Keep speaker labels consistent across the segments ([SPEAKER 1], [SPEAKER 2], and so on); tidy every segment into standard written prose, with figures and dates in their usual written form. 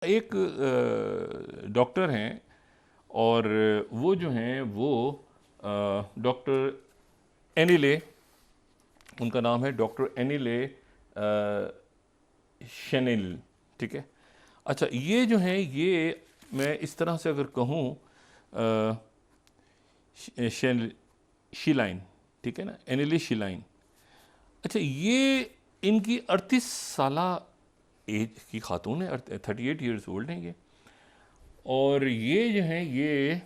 [SPEAKER 1] एक डॉक्टर हैं और वो जो हैं वो डॉक्टर एनिले, उनका नाम है डॉक्टर एनिले शेनेल, ठीक है। अच्छा, ये जो हैं ये मैं इस तरह से अगर कहूँ शेन शीलाइन, ठीक है ना, एनिले शीलाइन। अच्छा, ये इनकी 38 साल एज की खातून है, 38 ईयर्स ओल्ड हैं ये। और ये जो हैं ये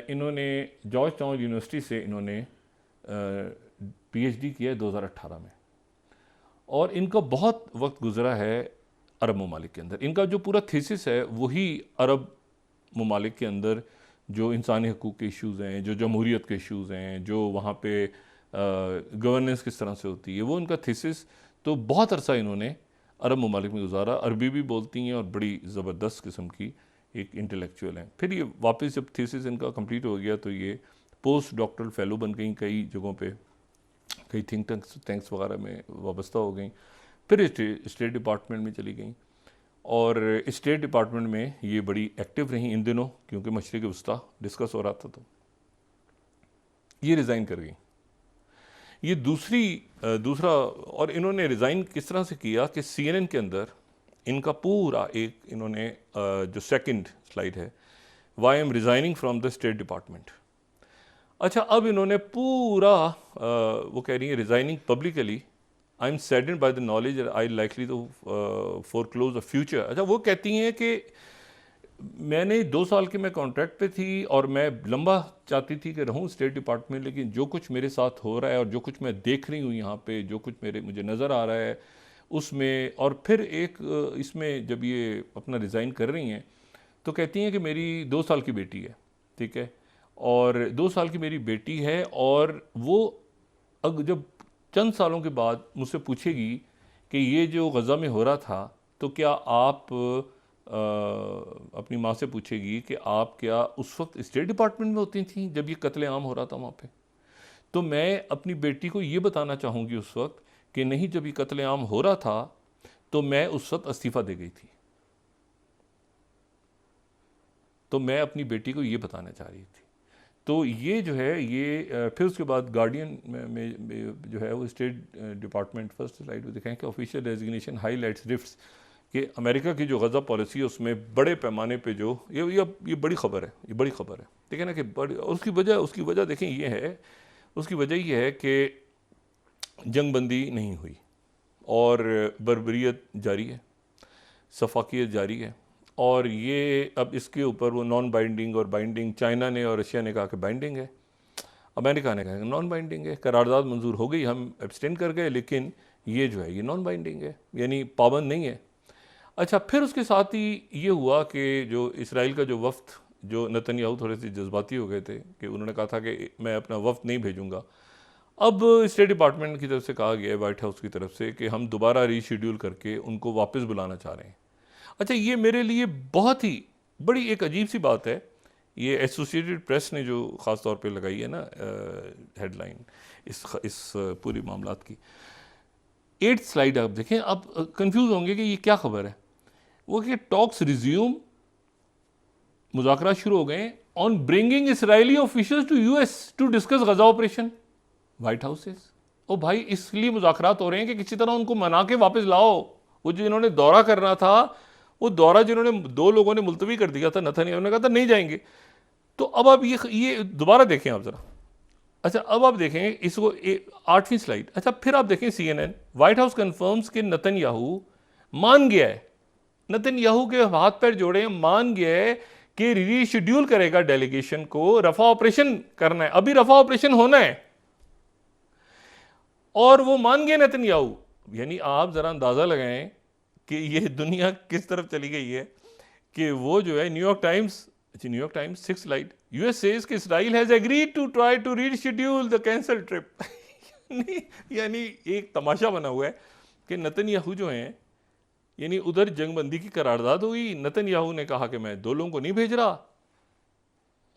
[SPEAKER 1] इन्होंने जॉर्ज टाउन यूनिवर्सिटी से इन्होंने पीएचडी किया है 2018 में। और इनका बहुत वक्त गुजरा है अरब ममालिक के अंदर। इनका जो पूरा थीसिस है वही अरब ममालिक के अंदर जो इंसानी हकूक़ के इश्यूज़ हैं, जो जमहूरियत के इश्यूज़ हैं, जो वहाँ पे गवर्नेंस किस तरह से होती है, वो उनका थीसिस। तो बहुत अरसा इन्होंने अरब ममालिक में गुजारा। अरबी भी बोलती हैं और बड़ी ज़बरदस्त किस्म की एक इंटेलेक्चुअल हैं। फिर ये वापस जब थीसिस इनका कंप्लीट हो गया तो ये पोस्ट डॉक्टरल फेलो बन गई कई जगहों पे, कई थिंक टैंक्स वगैरह में वाबस्ता हो गई। फिर स्टेट डिपार्टमेंट में चली गई और स्टेट डिपार्टमेंट में ये बड़ी एक्टिव रही इन दिनों, क्योंकि मशरिक़ वस्ता डिस्कस हो रहा था। तो ये रिज़ाइन कर गई। ये दूसरा, और इन्होंने रिज़ाइन किस तरह से किया कि CNN के अंदर इनका पूरा एक इन्होंने जो सेकंड स्लाइड है, why am resigning from the State Department. अच्छा, अब इन्होंने पूरा वो कह रही है resigning publicly, I am saddened by the knowledge I likely to foreclose a future. अच्छा, वो कहती हैं कि मैंने 2 साल के मैं कॉन्ट्रैक्ट पे थी और मैं लंबा चाहती थी कि रहूं स्टेट डिपार्टमेंट, लेकिन जो कुछ मेरे साथ हो रहा है और जो कुछ मैं देख रही हूँ यहाँ पे, जो कुछ मुझे नज़र आ रहा है उसमें, और फिर एक इसमें जब ये अपना रिज़ाइन कर रही हैं तो कहती हैं कि मेरी 2 साल की बेटी है, ठीक है, और 2 साल की मेरी बेटी है, और वो जब चंद सालों के बाद मुझसे पूछेगी कि ये जो गज़ा में हो रहा था, तो क्या आप अपनी माँ से पूछेगी कि आप क्या उस वक्त स्टेट डिपार्टमेंट में होती थी जब ये कत्लेआम हो रहा था वहाँ पे। तो मैं अपनी बेटी को ये बताना चाहूँगी उस वक्त कि नहीं, जब ये कत्लेआम हो रहा था तो मैं उस वक्त इस्तीफ़ा दे गई थी। तो मैं अपनी बेटी को ये बताना चाह रही थी। तो ये जो है ये फिर उसके बाद गार्डियन में जो है वो स्टेट डिपार्टमेंट फर्स्ट स्लाइड में दिखाएं कि ऑफिशियल रेजिग्नेशन हाईलाइट्स रिफ्ट्स कि अमेरिका की जो गज़ा पॉलिसी है उसमें बड़े पैमाने पे जो ये बड़ी खबर है, ये बड़ी खबर है, ठीक है ना, कि बड़ी उसकी वजह देखें ये है, उसकी वजह ये है कि जंगबंदी नहीं हुई और बर्बरियत जारी है, सफाकियत जारी है। और ये अब इसके ऊपर वो नॉन बाइंडिंग और बाइंडिंग, चाइना ने और रशिया ने कहा कि बाइंडिंग है, अमेरिका ने कहा कि नॉन बाइंडिंग है। करारदाद मंजूर हो गई, हम एब्सटेन कर गए, लेकिन ये जो है ये नॉन बाइंडिंग है, यानी पाबंद नहीं है। अच्छा, फिर उसके साथ ही ये हुआ कि जो इसराइल का जो वफ्द, जो नेतन्याहू थोड़े से जज्बाती हो गए थे कि उन्होंने कहा था कि मैं अपना वफ्द नहीं भेजूंगा। अब स्टेट डिपार्टमेंट की तरफ से कहा गया है, वाइट हाउस की तरफ से, कि हम दोबारा रीशेड्यूल करके उनको वापस बुलाना चाह रहे हैं। अच्छा, ये मेरे लिए बहुत ही बड़ी एक अजीब सी बात है। ये एसोसिएटेड प्रेस ने जो ख़ास तौर पे लगाई है ना हेडलाइन इस पूरी मामलात की, 8th स्लाइड आप देखें, आप कंफ्यूज होंगे कि ये क्या खबर है। वो कि टॉक्स रिज्यूम, मुज़ाकरा शुरू हो गए on bringing Israeli officials to US to discuss Gaza operation, White House. ओ भाई, इसलिए मुज़ाकरात हो रहे हैं कि किसी तरह उनको मना के वापस लाओ। वो जो इन्होंने दौरा करना था, वो दौरा जिन्होंने 2 लोगों ने मुलतवी कर दिया था, नेतन्याहू ने कहा था नहीं जाएंगे। तो अब आप ये दोबारा देखें आप ज़रा। अच्छा, अब आप देखें इसको 8वीं स्लाइड। अच्छा, फिर आप देखें CNN, व्हाइट हाउस कन्फर्म्स कि नेतन्याहू मान गया है, नेतन्याहू के हाथ पैर जोड़े, मान गया है कि रीशेड्यूल करेगा डेलीगेशन को, रफा ऑपरेशन करना है, अभी रफा ऑपरेशन होना है, और वो मान गए नेतन्याहू। यानी आप जरा अंदाजा लगाएं कि ये दुनिया किस तरफ चली गई है कि वो जो है New York Times 6 slide, US says कि Israel has agreed to try to reschedule the cancel trip. यानी एक तमाशा बना हुआ है कि नेतन्याहू जो हैं, यानी उधर जंगबंदी की करारदाद हुई, नेतन्याहू ने कहा कि मैं 2 लोगों को नहीं भेज रहा,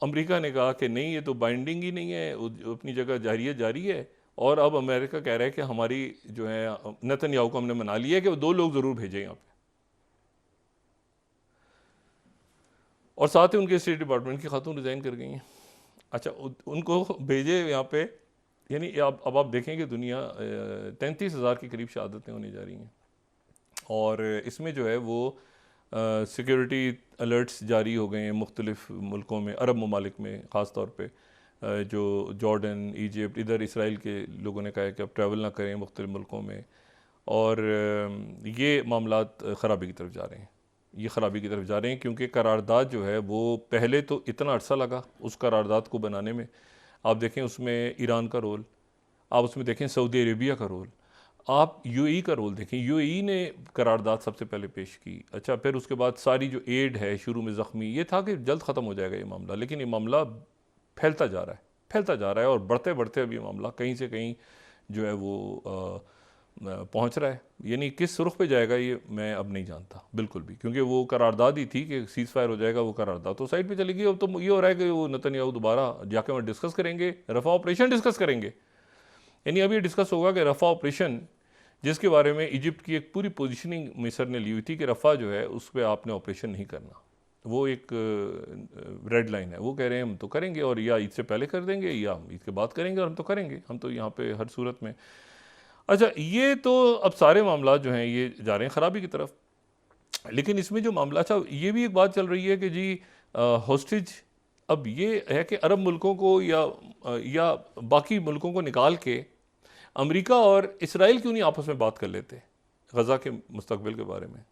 [SPEAKER 1] अमेरिका ने कहा कि नहीं ये तो बाइंडिंग ही नहीं है, अपनी जगह जारी है, और अब अमेरिका कह रहा है कि हमारी जो है नेतन्याहू को हमने मना लिया है कि वो 2 लोग ज़रूर भेजें यहाँ पे। और साथ ही उनके स्टेट डिपार्टमेंट की खातून रिज़ाइन कर गई हैं। अच्छा, उनको भेजे यहाँ पे, यानी अब आप देखें कि दुनिया 33,000 के करीब शहादतें होने जा रही हैं, और इसमें जो है वो सिक्योरिटी अलर्ट्स जारी हो गए हैं मुख्तलिफ़ मुल्कों में, अरब ममालिक में ख़ास तौर पे, जो जॉर्डन, इजिप्ट, इधर इसराइल के लोगों ने कहा है कि अब ट्रैवल ना करें मुख्तलिफ़ मुल्कों में, और ये मामलात ख़राबी की तरफ जा रहे हैं, ये ख़राबी की तरफ जा रहे हैं, क्योंकि करारदाद जो है वो पहले तो इतना अरसा लगा उस करारदाद को बनाने में। आप देखें उसमें ईरान का रोल, आप उसमें देखें सऊदी अरेबिया का रोल, आप यूएई का रोल देखें, यूएई ने करारदाद सबसे पहले पेश की। अच्छा, फिर उसके बाद सारी जो एड है, शुरू में ज़ख्मी ये था कि जल्द ख़त्म हो जाएगा ये मामला, लेकिन ये मामला फैलता जा रहा है, फैलता जा रहा है, और बढ़ते बढ़ते अब ये मामला कहीं से कहीं जो है वो पहुंच रहा है। यानी किस रुख पे जाएगा ये मैं अब नहीं जानता बिल्कुल भी, क्योंकि वो करारदाद ही थी कि सीज़ फायर हो जाएगा, वो करारदाद तो साइड पे चली गई। अब तो ये हो रहा है कि वो नेतन्याहू दोबारा जाके वहाँ डिस्कस करेंगे, रफ़ा ऑपरेशन डिस्कस करेंगे। यानी अब ये डिस्कस होगा कि रफ़ा ऑपरेशन, जिसके बारे में इजिप्ट की एक पूरी पोजीशनिंग मिस्र ने ली हुई थी कि रफ़ा जो है उस पर आपने ऑपरेशन नहीं करना, वो एक रेड लाइन है। वो कह रहे हैं हम तो करेंगे, और या ईद से पहले कर देंगे या ईद के बाद करेंगे, और हम तो करेंगे, हम तो यहाँ पे हर सूरत में। अच्छा, ये तो अब सारे मामला जो हैं ये जा रहे हैं ख़राबी की तरफ। लेकिन इसमें जो मामला, अच्छा ये भी एक बात चल रही है कि जी होस्टेज, अब ये है कि अरब मुल्कों को या बाकी मुल्कों को निकाल के अमेरिका और इसराइल क्यों नहीं आपस में बात कर लेते गज़ा के मुस्तकबिल के बारे में।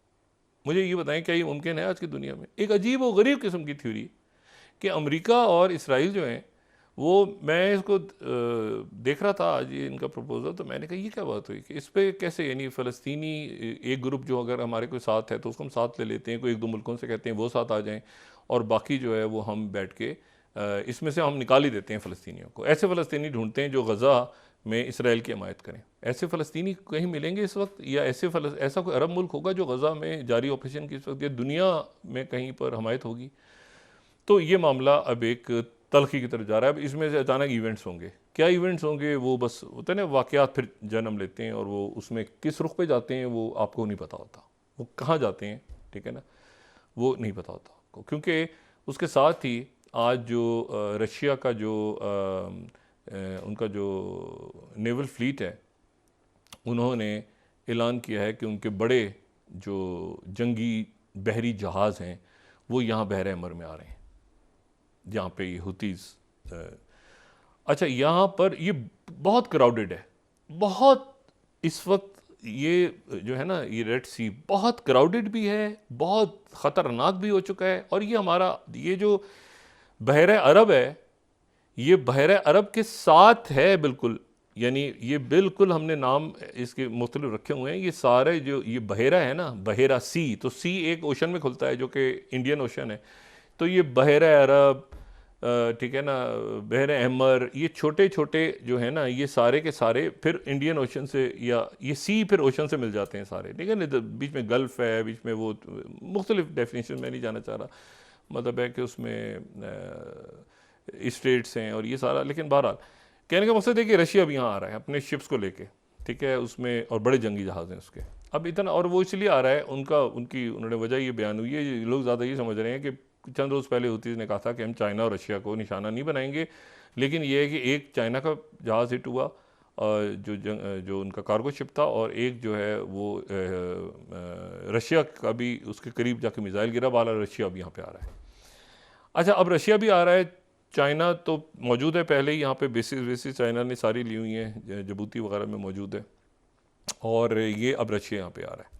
[SPEAKER 1] मुझे ये बताएं, क्या ये मुमकिन है आज की दुनिया में? एक अजीब और गरीब किस्म की थ्योरी कि अमेरिका और इसराइल जो हैं वो, मैं इसको देख रहा था आज ये इनका प्रपोज़ल, तो मैंने कहा ये क्या बात हुई कि इस पर कैसे, यानी फ़लस्तीनी एक ग्रुप जो अगर हमारे कोई साथ है तो उसको हम साथ ले लेते हैं, कोई एक दो मुल्कों से कहते हैं वो साथ आ जाएं, और बाकी जो है वो हम बैठ के इसमें से हम निकाल ही देते हैं फ़लस्तीनियों को। ऐसे फ़लस्तीनी ढूंढते हैं जो गज़ा में इसराइल की हमायत करें। ऐसे फ़लस्तीनी कहीं मिलेंगे इस वक्त, या ऐसा कोई अरब मुल्क होगा जो गज़ा में जारी ऑपरेशन की इस वक्त या दुनिया में कहीं पर हमायत होगी? तो ये मामला अब एक तलखी की तरफ जा रहा है। अब इसमें से अचानक इवेंट्स होंगे, क्या इवेंट्स होंगे वो बस होता है ना, वाक़यात फिर जन्म लेते हैं, और वो उसमें किस रुख पे जाते हैं वो आपको नहीं पता होता, वो कहाँ जाते हैं, ठीक है ना, वो नहीं पता होता आपको। क्योंकि उसके साथ ही आज जो रशिया का जो उनका जो नेवल फ्लीट है, उन्होंने ऐलान किया है कि उनके बड़े जो जंगी बहरी जहाज़ हैं वो यहाँ बहर अहमर में आ रहे हैं, जहाँ पे ये हुतीज़। अच्छा, यहाँ पर ये बहुत क्राउडेड है, बहुत इस वक्त ये जो है ना, ये रेड सी बहुत क्राउडेड भी है, बहुत ख़तरनाक भी हो चुका है। और ये हमारा ये जो बहर अरब है, ये बहर अरब के साथ है बिल्कुल, यानी ये बिल्कुल हमने नाम इसके मुख्तलिफ रखे हुए हैं। ये सारे जो ये बहेरा है ना, बहेरा सी, तो सी एक ओशन में खुलता है जो कि इंडियन ओशन है, तो ये बहर अरब, ठीक है ना, बहर अहमर, ये छोटे छोटे जो है ना, ये सारे के सारे फिर इंडियन ओशन से, या ये सी फिर ओशन से मिल जाते हैं सारे, ठीक है ना। बीच में गल्फ़ है, बीच में वो मुख्तलिफ डेफिनेशन मैं नहीं जाना चाह रहा, मतलब है कि उसमें स्टेट्स हैं और ये सारा। लेकिन बहरहाल कहने का मकसद है कि रशिया भी यहाँ आ रहा है अपने शिप्स को लेके, ठीक है, उसमें, और बड़े जंगी जहाज़ हैं उसके अब इतना, और वो इसलिए आ रहा है, उन्होंने वजह ये बयान हुई है, लोग ज़्यादा ये समझ रहे हैं कि चंद रोज़ पहले हुतीज़ ने कहा था कि हम चाइना और रशिया को निशाना नहीं बनाएंगे, लेकिन ये है कि एक चाइना का जहाज़ हिट हुआ जो उनका कार्गो शिप था, और एक जो है वो रशिया का भी उसके करीब जाके मिसाइल गिरा, वाला रशिया भी यहाँ पे आ रहा है। अच्छा, अब रशिया भी आ रहा है, चाइना तो मौजूद है पहले ही यहाँ पे, बेसिस चाइना ने सारी ली हुई हैं, जबूती वगैरह में मौजूद है, और ये अब रशिया यहाँ पे आ रहा है,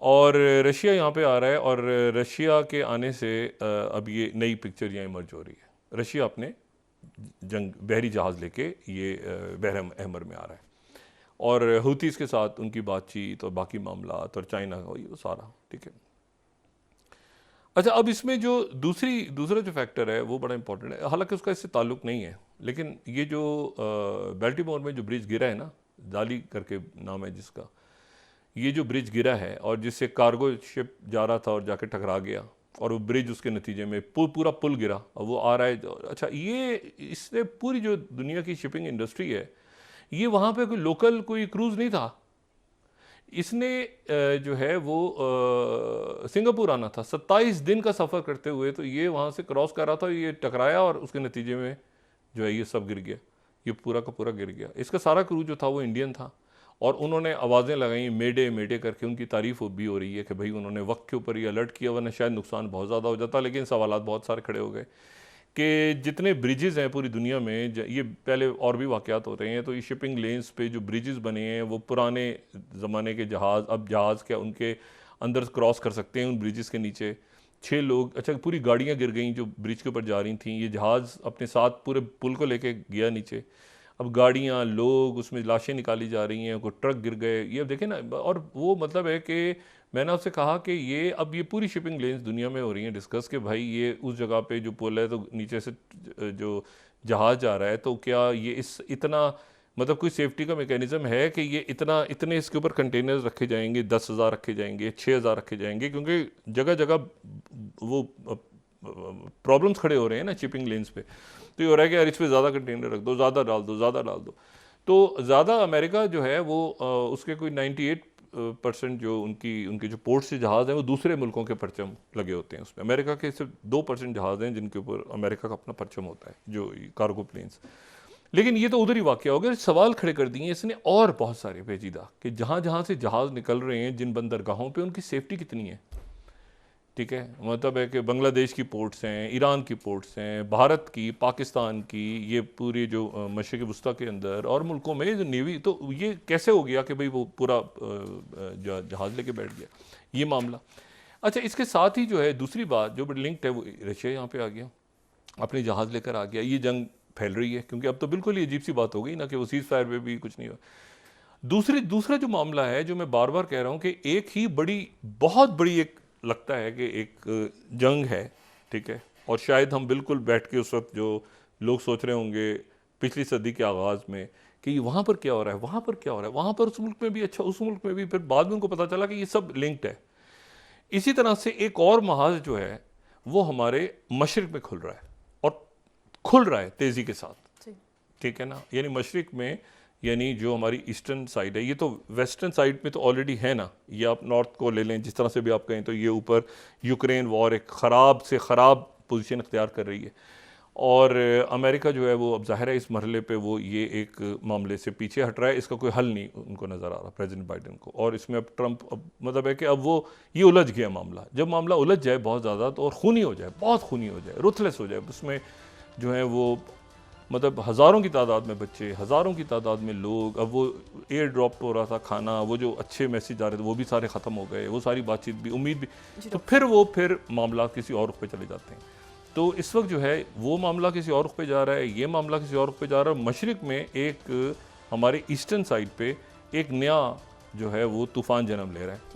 [SPEAKER 1] और रशिया यहाँ पे आ रहा है, और रशिया के आने से अब ये नई पिक्चर यहाँ इमर्ज हो रही है। रशिया अपने बहरी जहाज़ लेके ये बहर अहमर में आ रहा है, और हुतीज़ के साथ उनकी बातचीत और बाकी मामलात और चाइना का ये सारा, ठीक है। अच्छा, अब इसमें जो दूसरा जो फैक्टर है वो बड़ा इंपॉर्टेंट है, हालांकि उसका इससे ताल्लुक़ नहीं है, लेकिन ये जो बाल्टीमोर में जो ब्रिज गिरा है ना, दाली करके नाम है जिसका, ये जो ब्रिज गिरा है और जिससे कार्गो शिप जा रहा था और जाके टकरा गया, और वो ब्रिज उसके नतीजे में पूरा पुल गिरा, और वो आ रहा है। अच्छा, ये इसने पूरी जो दुनिया की शिपिंग इंडस्ट्री है, ये वहाँ पे कोई लोकल कोई क्रूज़ नहीं था, इसने जो है वो सिंगापुर आना था, 27 दिन का सफ़र करते हुए, तो ये वहाँ से क्रॉस कर रहा था, ये टकराया और उसके नतीजे में जो है ये सब गिर गया, ये पूरा का पूरा गिर गया। इसका सारा क्रू जो था वो इंडियन था और उन्होंने आवाज़ें लगाई मेडे मेडे करके, उनकी तारीफ़ भी हो रही है कि भाई उन्होंने वक्त के ऊपर ये अलर्ट किया, वरना शायद नुकसान बहुत ज़्यादा हो जाता। लेकिन सवालात बहुत सारे खड़े हो गए कि जितने ब्रिजेज़ हैं पूरी दुनिया में, ये पहले और भी वाक़यात हो रहे हैं, तो ये शिपिंग लेन्स पे जो ब्रिजेज़ बने हैं वो पुराने ज़माने के जहाज़, अब जहाज़ क्या उनके अंदर क्रॉस कर सकते हैं उन ब्रिजेज़ के नीचे। 6 लोग, अच्छा पूरी गाड़ियाँ गिर गई जो ब्रिज के ऊपर जा रही थी, ये जहाज़ अपने साथ पूरे पुल को लेके गया नीचे। अब गाड़ियाँ, लोग, उसमें लाशें निकाली जा रही हैं, कोई ट्रक गिर गए, ये अब देखें ना। और वो मतलब है कि मैंने आपसे कहा कि ये पूरी शिपिंग लेन्स दुनिया में हो रही हैं डिस्कस कि भाई ये उस जगह पे जो पुल है तो नीचे से जो जहाज़ जा रहा है, तो क्या ये इस इतना मतलब कोई सेफ्टी का मैकेनिज़्म है कि ये इतने इसके ऊपर कंटेनर्स रखे जाएंगे, 10,000 रखे जाएंगे, 6,000 रखे जाएंगे, क्योंकि जगह जगह वो प्रॉब्लम्स खड़े हो रहे हैं ना शिपिंग लेन्स पे। तो ये हो रहा है कि यार इस पर ज़्यादा कंटेनर रख दो, ज़्यादा डाल दो, ज़्यादा डाल दो। तो ज़्यादा अमेरिका जो है वो उसके कोई 98% जो उनके जो पोर्ट से जहाज़ हैं वो दूसरे मुल्कों के परचम लगे होते हैं उसमें। अमेरिका के सिर्फ 2% जहाज़ हैं जिनके ऊपर अमेरिका का अपना परचम होता है, जो कार्गो प्लेन्स। लेकिन ये तो उधर ही वाक़या हो गया। सवाल खड़े कर दिए इसने और बहुत सारे पेचीदा कि जहाँ जहाँ से जहाज़ निकल रहे हैं जिन बंदरगाहों पे, उनकी सेफ्टी कितनी है। ठीक है, मतलब है कि बांग्लादेश की पोर्ट्स हैं, ईरान की पोर्ट्स हैं, भारत की, पाकिस्तान की, ये पूरी जो मशरिक़ वस्ता के अंदर और मुल्कों में जो नेवी, तो ये कैसे हो गया कि भाई वो पूरा जहाज़ लेके बैठ गया, ये मामला। अच्छा, इसके साथ ही जो है दूसरी बात जो बड़ी लिंक्ड है, वो रशिया यहाँ पे आ गया, अपने जहाज़ लेकर आ गया। ये जंग फैल रही है क्योंकि अब तो बिल्कुल ही अजीब सी बात हो गई ना कि वो सीज़ फायर पे भी कुछ नहीं हुआ। दूसरा जो मामला है जो मैं बार बार कह रहा हूँ कि एक ही बहुत बड़ी एक लगता है कि एक जंग है, ठीक है, और शायद हम बिल्कुल बैठ के उस वक्त जो लोग सोच रहे होंगे पिछली सदी के आगाज़ में कि वहाँ पर क्या हो रहा है, वहाँ पर क्या हो रहा है, वहाँ पर उस मुल्क में भी, अच्छा उस मुल्क में भी, फिर बाद में उनको पता चला कि ये सब लिंक्ड है। इसी तरह से एक और महाज जो है वो हमारे मशरिक में खुल रहा है और खुल रहा है तेज़ी के साथ, ठीक है ना। यानी मशरिक में, यानी जो हमारी ईस्टर्न साइड है, ये तो वेस्टर्न साइड में तो ऑलरेडी है ना। ये आप नॉर्थ को ले लें, जिस तरह से भी आप कहें, तो ये ऊपर यूक्रेन वॉर एक ख़राब से ख़राब पोजीशन इख्तियार कर रही है और अमेरिका जो है वो अब ज़ाहिर है इस मरहले पे वो ये एक मामले से पीछे हट रहा है। इसका कोई हल नहीं उनको नज़र आ रहा प्रेसिडेंट बाइडेन को। और इसमें अब ट्रंप, अब मतलब है कि अब वो ये उलझ गया मामला। जब मामला उलझ जाए बहुत ज़्यादा तो और खूनी हो जाए, बहुत खूनी हो जाए, रुथलेस हो जाए, उसमें जो है वो मतलब हज़ारों की तादाद में बच्चे, हज़ारों की तादाद में लोग, अब वो एयर ड्रॉप हो रहा था खाना, वो जो अच्छे मैसेज आ रहे थे वो भी सारे ख़त्म हो गए, वो सारी बातचीत भी, उम्मीद भी, तो फिर मामला किसी और रुख पे चले जाते हैं। तो इस वक्त जो है वो मामला किसी और रुख पे जा रहा है, ये मामला किसी और रुख पे जा रहा है। मशरिक में एक हमारे ईस्टर्न साइड पे एक नया जो है वो तूफ़ान जन्म ले रहा है।